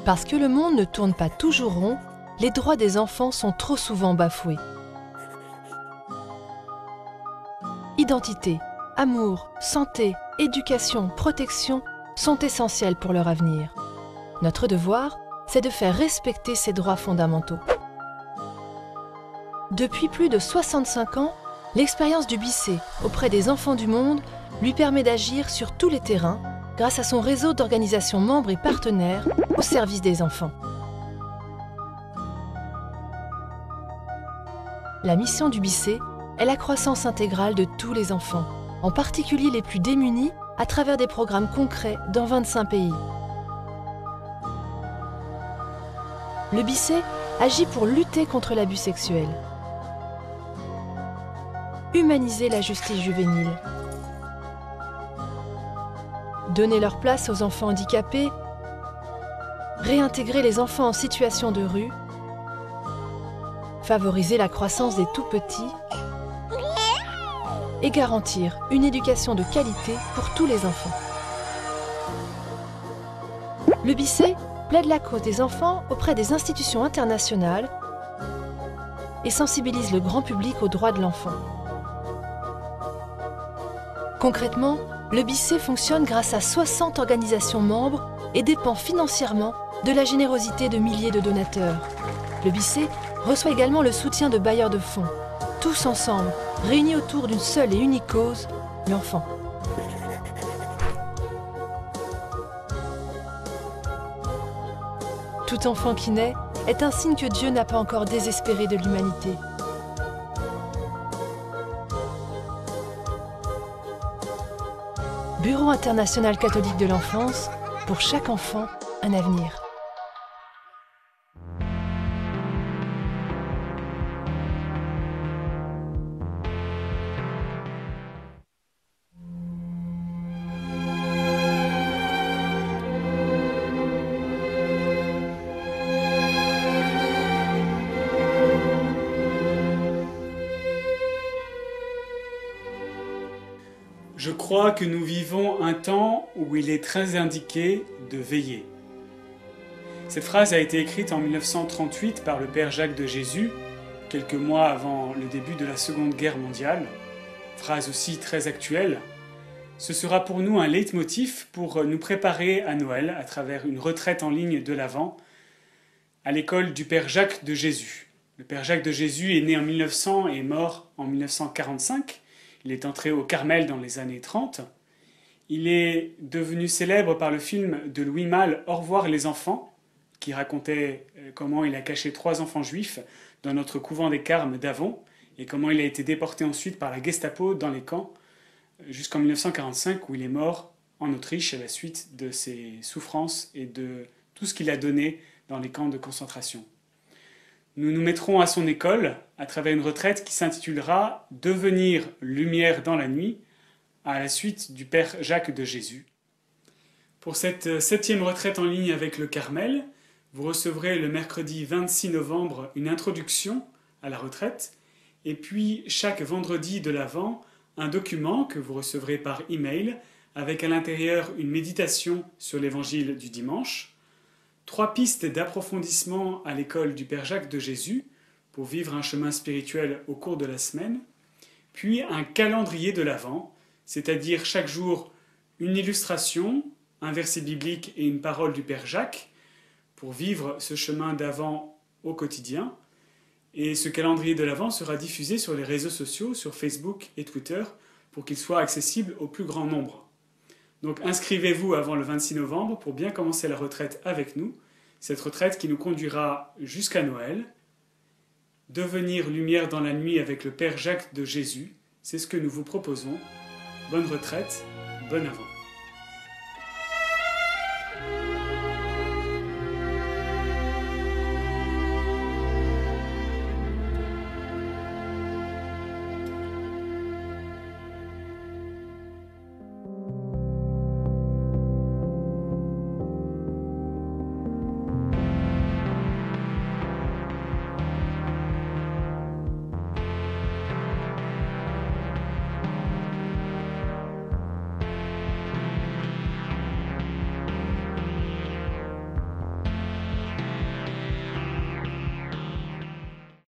Parce que le monde ne tourne pas toujours rond, les droits des enfants sont trop souvent bafoués. Identité, amour, santé, éducation, protection sont essentiels pour leur avenir. Notre devoir, c'est de faire respecter ces droits fondamentaux. Depuis plus de 65 ans, l'expérience du BICE auprès des enfants du monde lui permet d'agir sur tous les terrains grâce à son réseau d'organisations membres et partenaires au service des enfants. La mission du BICE est la croissance intégrale de tous les enfants, en particulier les plus démunis, à travers des programmes concrets dans 25 pays. Le BICE agit pour lutter contre l'abus sexuel, humaniser la justice juvénile, donner leur place aux enfants handicapés, réintégrer les enfants en situation de rue, favoriser la croissance des tout-petits et garantir une éducation de qualité pour tous les enfants. Le BICE plaide la cause des enfants auprès des institutions internationales et sensibilise le grand public aux droits de l'enfant. Concrètement, le BICE fonctionne grâce à 60 organisations membres et dépend financièrement de la générosité de milliers de donateurs. Le BICE reçoit également le soutien de bailleurs de fonds, tous ensemble, réunis autour d'une seule et unique cause, l'enfant. Tout enfant qui naît est un signe que Dieu n'a pas encore désespéré de l'humanité. Bureau international catholique de l'enfance, pour chaque enfant, un avenir. Je crois que nous vivons un temps où il est très indiqué de veiller. Cette phrase a été écrite en 1938 par le Père Jacques de Jésus, quelques mois avant le début de la Seconde Guerre mondiale. Phrase aussi très actuelle. Ce sera pour nous un leitmotiv pour nous préparer à Noël à travers une retraite en ligne de l'Avent à l'école du Père Jacques de Jésus. Le Père Jacques de Jésus est né en 1900 et est mort en 1945. Il est entré au Carmel dans les années 30. Il est devenu célèbre par le film de Louis Malle « Au revoir les enfants », qui racontait comment il a caché 3 enfants juifs dans notre couvent des Carmes d'Avon et comment il a été déporté ensuite par la Gestapo dans les camps jusqu'en 1945 où il est mort en Autriche à la suite de ses souffrances et de tout ce qu'il a donné dans les camps de concentration. Nous nous mettrons à son école à travers une retraite qui s'intitulera « Devenir lumière dans la nuit » à la suite du Père Jacques de Jésus. Pour cette 7e retraite en ligne avec le Carmel, vous recevrez le mercredi 26 novembre une introduction à la retraite et puis chaque vendredi de l'Avent un document que vous recevrez par email avec à l'intérieur une méditation sur l'évangile du dimanche, 3 pistes d'approfondissement à l'école du Père Jacques de Jésus pour vivre un chemin spirituel au cours de la semaine, puis un calendrier de l'Avent, c'est-à-dire chaque jour une illustration, un verset biblique et une parole du Père Jacques pour vivre ce chemin d'Avent au quotidien. Et ce calendrier de l'Avent sera diffusé sur les réseaux sociaux, sur Facebook et Twitter, pour qu'il soit accessible au plus grand nombre. Donc inscrivez-vous avant le 26 novembre pour bien commencer la retraite avec nous, cette retraite qui nous conduira jusqu'à Noël. Devenir lumière dans la nuit avec le Père Jacques de Jésus, c'est ce que nous vous proposons. Bonne retraite, bon Avent.